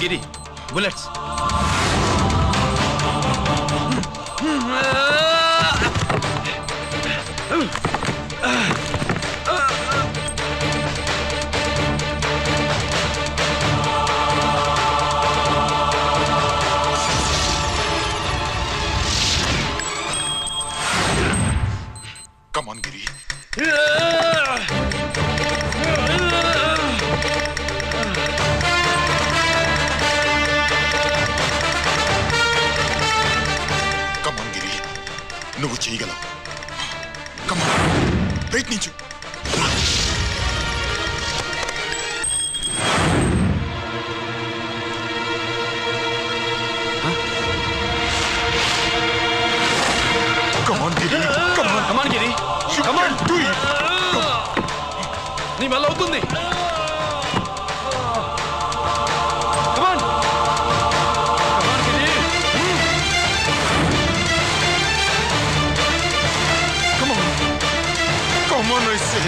గిరి bullets. Come on, Giri. Come on, Giri. నువ్వు చేయగలవు. Come on. ప్రయత్నించు. Come on, Giri. Come on. Come on, Giri. Come on, do it. నీ వల్ల అవుతుంది. Come on. Come on, Giri. Come on. Come on, I say.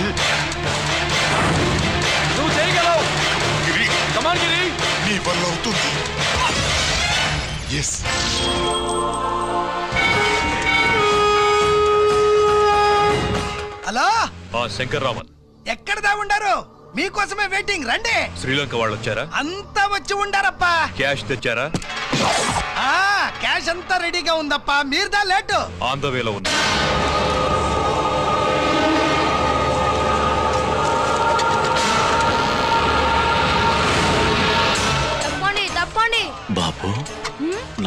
నువ్వు చేయగలవు. Giri. Come on, Giri. నీ వల్ల అవుతుంది. Yes. హలో ఆ శంకర్రామన్ ఎక్కడ దాగుండారు? మీకోసమే వెయిటింగ్. రండి. శ్రీలంక వాళ్ళు వచ్చారా? అంతా వచ్చి ఉండారప్పా. క్యాష్ తెచ్చారా? క్యాష్ అంతా రెడీగా ఉందప్పా. మీరుదా లేటు. ఆన్ ద వేలో ఉంది. తప్పండి. బాబు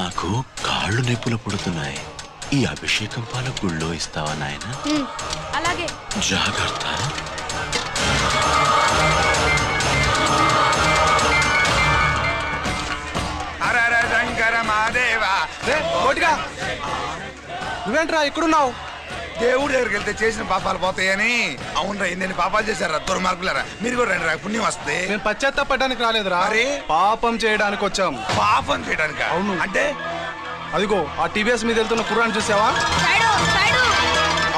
నాకు కాళ్ళు నొప్పులు పుడుతున్నాయి. ఈ అభిషేకం పాల గుళ్ళో ఇస్తావా నాయన? అలాగే. జాగ్రత్త. శంకర మాదేవా. నువ్వేంట్రా ఇక్కడున్నావు? దేవుడి దగ్గరికి వెళ్తే చేసిన పాపాలు పోతాయని. అవునరా, ఎన్ని పాపాలు చేశారా దుర్మార్గులారా. మీరు కూడా రండి రా, పుణ్యం వస్తే. నేను పశ్చాత్తాపడడానికి రాలేదురా, పాపం చేయడానికి వచ్చాం. పాపం చేయడానికి? అవును. అంటే అదిగో ఆ టీవీఎస్ మీద వెళ్తున్న కుర్రాన్ని చూసావా?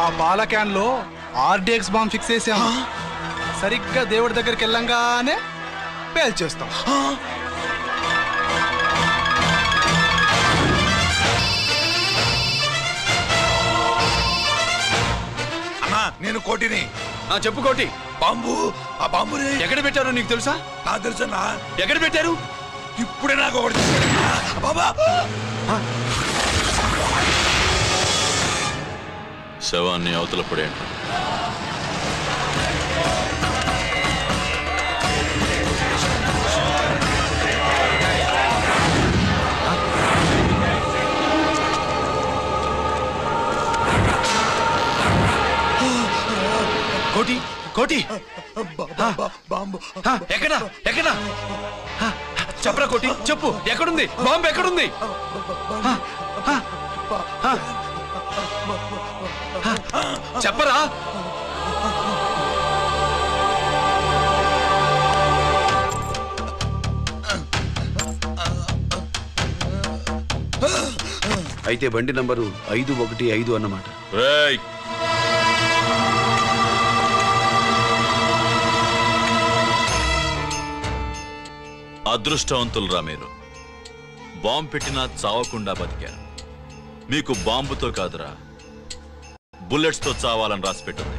ఆ పాల క్యాన్ లో ఆర్డిఎక్స్ బాంబ్ ఫిక్స్ చేసాం. సరిగ్గా దేవుడి దగ్గరికి వెళ్ళంగానే పేల్చేస్తాం. అమ్మా, నేను కోటిని. చెప్పు కోటి. బాంబు, ఆ బాంబుని ఎక్కడ పెట్టారో నీకు తెలుసా? నాకు తెలుసా. ఎక్కడ పెట్టారు? ఇప్పుడే నాకు ఒకటి బాబా. శవాన్ని అవతల పడేయండి. కోటి కోటి బాంబు ఎక్కడా ఎక్కడా చెప్పరా కోటి, చెప్పు. ఎక్కడుంది బాంబు? ఎక్కడుంది? చెప్పరా. అయితే బండి నంబరు 515 అన్నమాట. అదృష్టవంతులరా మీరు. బాంబు పెట్టినా చావకుండా బతికారు. మీకు బాంబుతో కాదురా, బుల్లెట్స్ తో చావాలని రాసి పెట్టింది.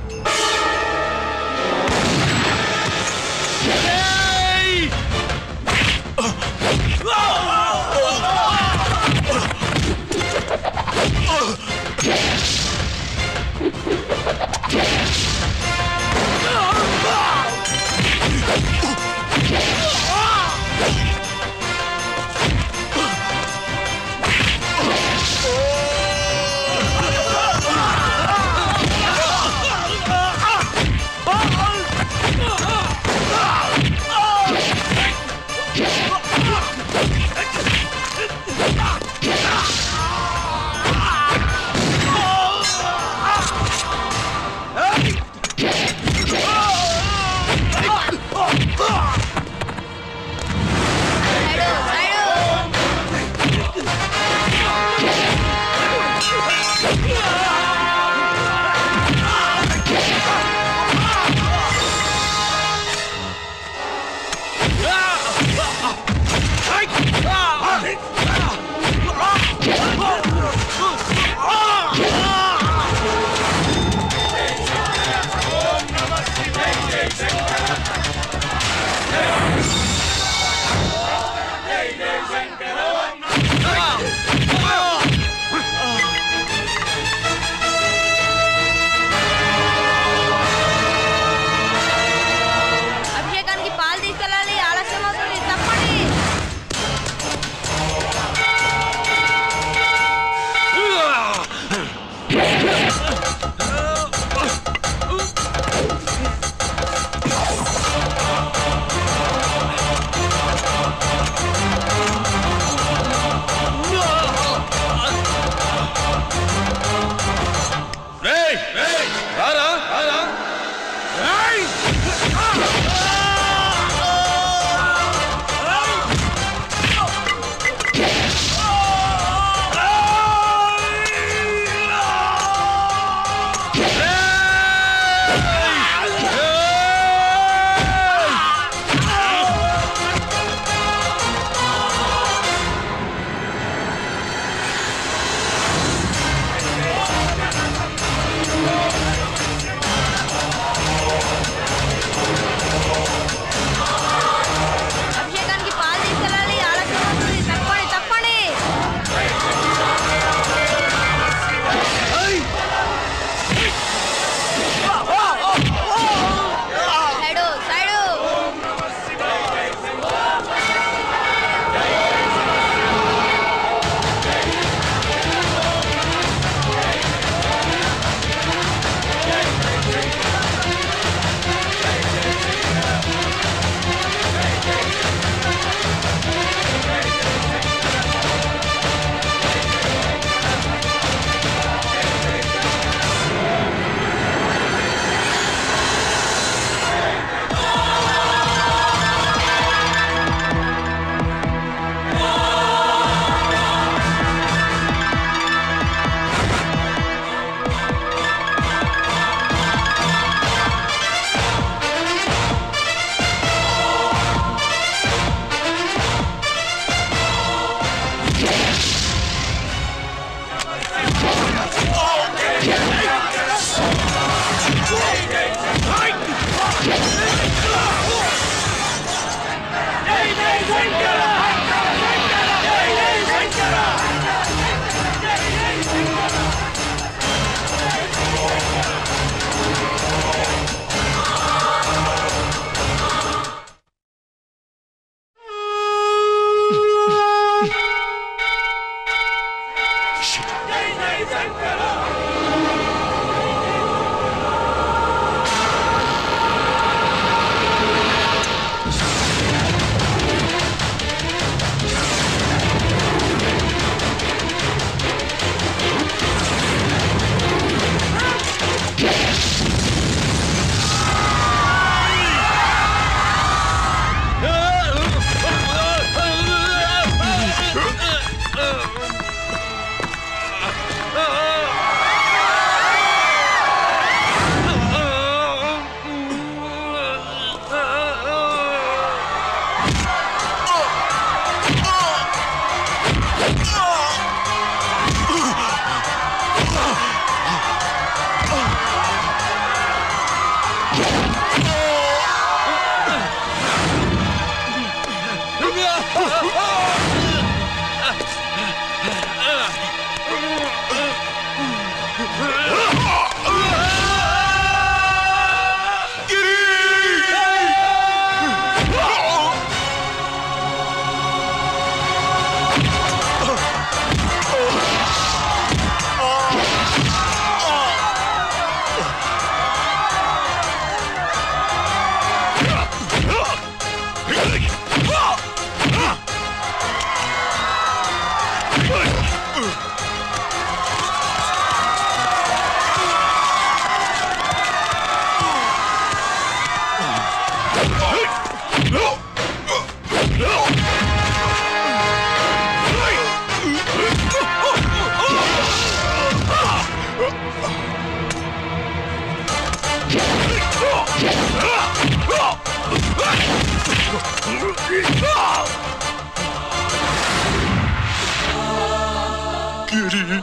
గిరి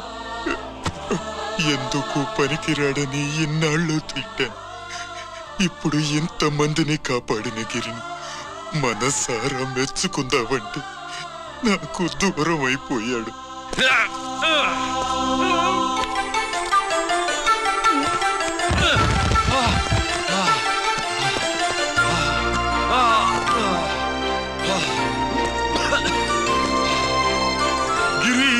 ఎందుకు పనికిరాడని ఇన్నాళ్ళు తిట్టాను. ఇప్పుడు ఎంతమందిని కాపాడిన గిరిని మనసారా మెచ్చుకుందామంటే నాకు దూరం అయిపోయాడు. గిరి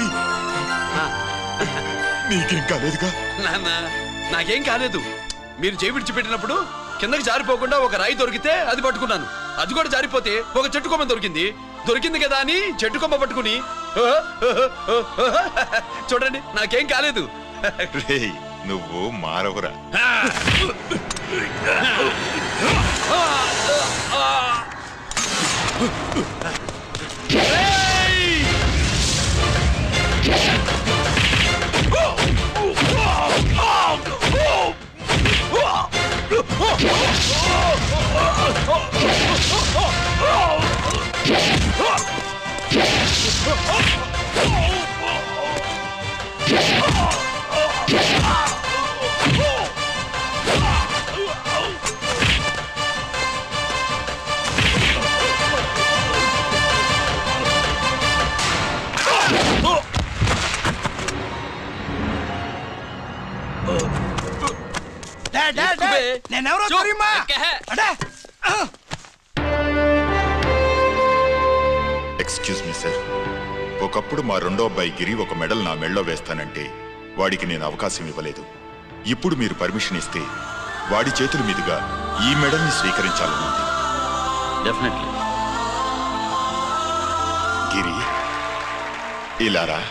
నీకేం కాలేదుగా? నాన్న నాకేం కాలేదు. మీరు చేయి విడిచిపెట్టినప్పుడు కిందకి జారిపోకుండా ఒక రాయి దొరికితే అది పట్టుకున్నాను. అది కూడా జారిపోతే ఒక చెట్టు కొమ్మ దొరికింది కదా అని చెట్టు కొమ్మ పట్టుకుని చూడండి నాకేం కాలేదు. రేయ్ నువ్వు మారవురా. నేనెవరో తెలియమా? ఎక్స్క్యూజ్ మీ సార్, ఒకప్పుడు మా రెండో అబ్బాయి గిరి ఒక మెడల్ నా మెడలో వేస్తానంటే వాడికి నేను అవకాశం ఇవ్వలేదు. ఇప్పుడు మీరు పర్మిషన్ ఇస్తే వాడి చేతుల మీదుగా ఈ మెడల్ని స్వీకరించాలని ఉంది. డెఫినెట్లీ. గిరి ఇలారా.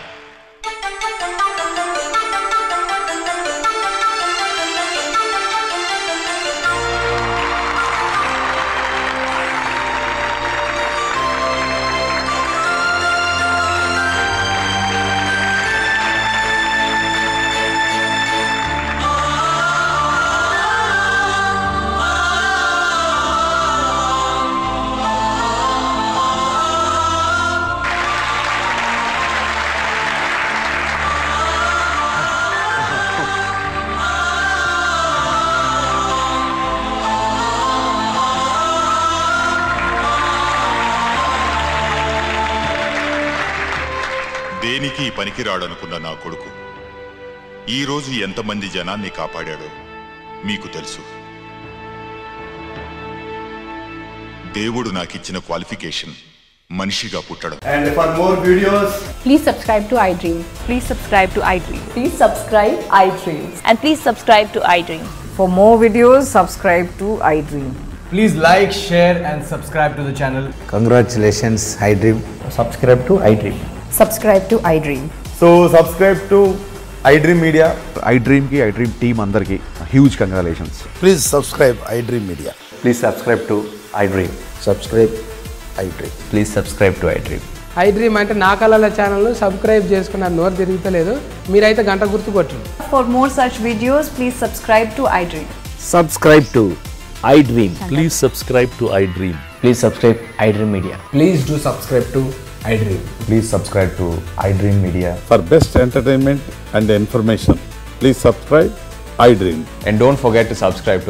దేనికి పనికిరాడనుకున్న నా కొడుకు ఈరోజు ఎంతమంది జనాన్ని కాపాడాడో మీకు తెలుసు. దేవుడు నాకిచ్చిన క్వాలిఫికేషన్ మనిషిగా పుట్టడం. And for more videos, please subscribe to iDream. Please subscribe to iDream. Please subscribe iDream. And please subscribe to iDream. For more videos, subscribe to iDream. please like, share and subscribe to the channel. Congratulations, iDream. Subscribe to iDream. Subscribe to iDream. So subscribe to iDream Media. iDream ki iDream team andarki huge congratulations. Please subscribe iDream Media. Please subscribe to iDream. Subscribe iDream. Please subscribe to iDream. iDream అంటే నా కళల ఛానల్ సబ్స్క్రైబ్ చేసుకున్న నోరు తిరుగుతలేదు. మీరైతే గంట గుర్తు కొట్టండి. For more such videos, please subscribe to iDream. Subscribe to iDream. Please subscribe to iDream. Please subscribe iDream Media. Please do subscribe to iDream. Please subscribe to iDream Media. For best entertainment and information, please subscribe iDream. And don't forget to subscribe to